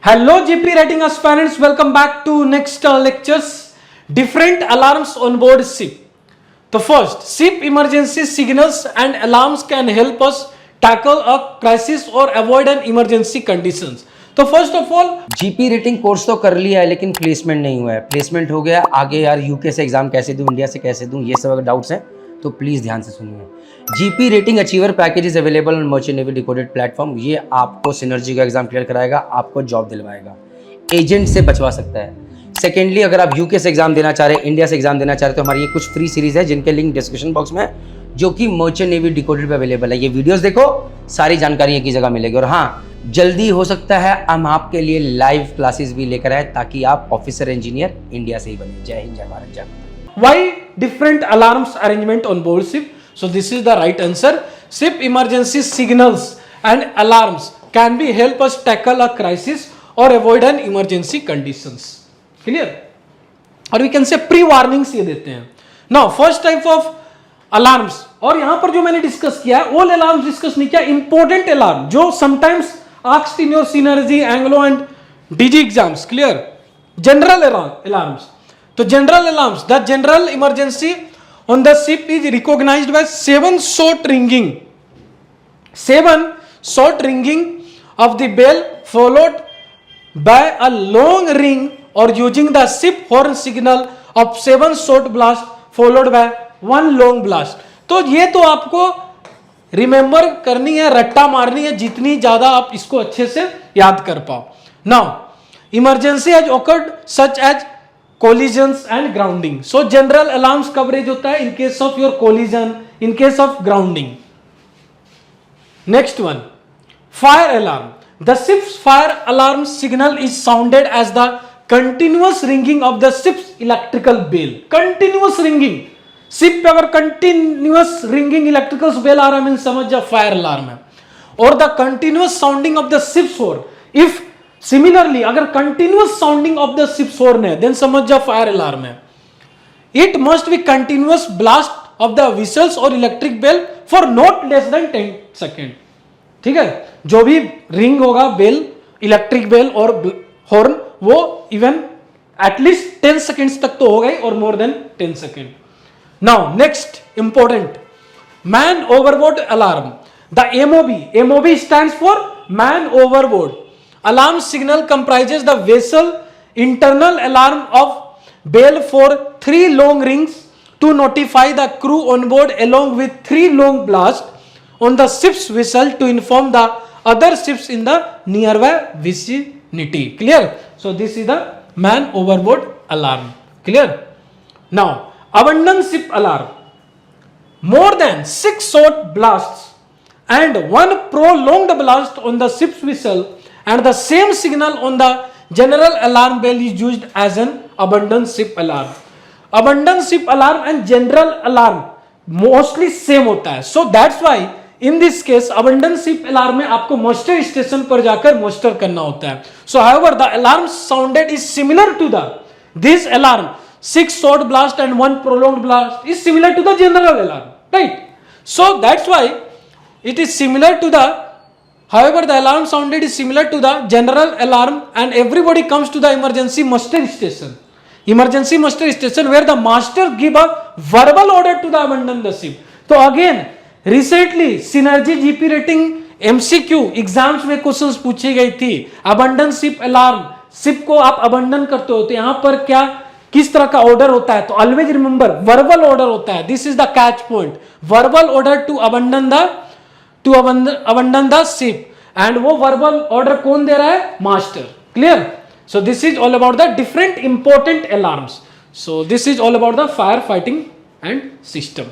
Hello GP rating aspirants, welcome back to next lectures. Different alarms on board ship. The first, ship emergency signals and alarms can help us tackle a crisis or avoid an emergency conditions. तो first of all GP rating course तो कर लिया है लेकिन placement नहीं हुआ है। Placement हो गया, आगे यार यूके से एग्जाम कैसे दूं, इंडिया से कैसे दूं, ये सब अगर डाउट्स हैं तो प्लीज़ ध्यान से सुनिए। GP rating achiever package is available on merchant navy decoded platform. ये आपको सिनर्जी का एग्जाम क्लियर कराएगा, आपको जॉब दिलवाएगा, एजेंट से बचवा सकता है। सेकेंडली, अगर आप यूके से एग्जाम देना चाह रहे हैं, इंडिया से एग्जाम देना चाह रहे हैं, तो हमारी ये कुछ फ्री सीरीज है जिनके लिंक डिस्क्रिप्शन बॉक्स में है, जो कि मर्चेंट नेवी डिकोडेड पे अवेलेबल है। ये वीडियोस देखो, सारी जानकारी एक ही जगह मिलेगी। और हाँ, जल्दी हो सकता है हम आपके लिए लाइव क्लासेस भी लेकर आए ताकि आप ऑफिसर इंजीनियर इंडिया से ही बने। जय हिंद, जय भारत, जय माता। why different alarms arrangement on board ship? So this is the right answer. Ship emergency signals and alarms can be help us tackle a crisis or avoid an emergency conditions. Clear? और we can say pre warnings ये देते हैं। Now first type of alarms, और यहां पर जो मैंने discuss किया है all alarms डिस्कस नहीं किया, important alarm जो sometimes asked in your synergy, Anglo and DG exams. Clear? General alarms. तो general alarms, the general emergency on the ship is recognised by 7 short ringing, 7 short ringing of the bell followed by a long ring or using the ship horn signal of 7 short blast followed by 1 long blast. तो ये तो आपको remember करनी है, रट्टा मारनी है, जितनी ज्यादा आप इसको अच्छे से याद कर पाओ। Now emergency has occurred such as collisions and grounding. So general alarms coverage होता है in case of your collision, in case of grounding. Next one, fire alarm. The ship's fire alarm signal is sounded as the continuous ringing of the ship's electrical bell. Continuous ringing. Ship पे अगर continuous ringing electrical bell आ रहा है, समझ जा fire alarm है। और the continuous sounding of the ship's horn. If similarly अगर continuous sounding of the ship's horn है, देन समझ जा फायर अलार्म है। It must be continuous blast of the whistles और electric bell for not less than 10 second. ठीक है, जो भी रिंग होगा बेल, इलेक्ट्रिक बेल और हॉर्न, वो इवन एटलीस्ट 10 सेकेंड्स तक तो होगा ही, और more than 10 second. Now next important, man overboard alarm. The MOB stands for man overboard alarm signal comprises the vessel internal alarm of bell for 3 long rings to notify the crew on board along with 3 long blasts on the ship's whistle to inform the other ships in the nearby vicinity. Clear? So this is the man overboard alarm. Clear? Now abandon ship alarm. More than 6 short blasts and 1 prolonged blast on the ship's whistle and the same signal on the general alarm bell is used as an abandoned ship alarm. Abandoned ship alarm and general alarm mostly same होता है, so that's why in this case abandoned ship alarm में आपको muster station पर जाकर muster करना होता है। So however the alarm sounded is similar to the this alarm, 6 short blast and 1 prolonged blast is similar to the general alarm, right? So that's why it is similar to the, however the alarm sounded is similar to the general alarm and everybody comes to the emergency muster station. Emergency muster station where the master give a verbal order to the abandon the ship. तो again recently synergy GP rating MCQ exams में questions पूछी गई थी, abandon ship alarm, ship को आप abandon करते हो तो यहाँ पर क्या किस तरह का ऑर्डर होता है, तो ऑलवेज रिमेंबर वर्बल ऑर्डर होता है। This is the catch point, verbal order to abandon the ship, and वो verbal order कौन दे रहा है, master. Clear? So this is all about the different important alarms. So this is all about the firefighting and system.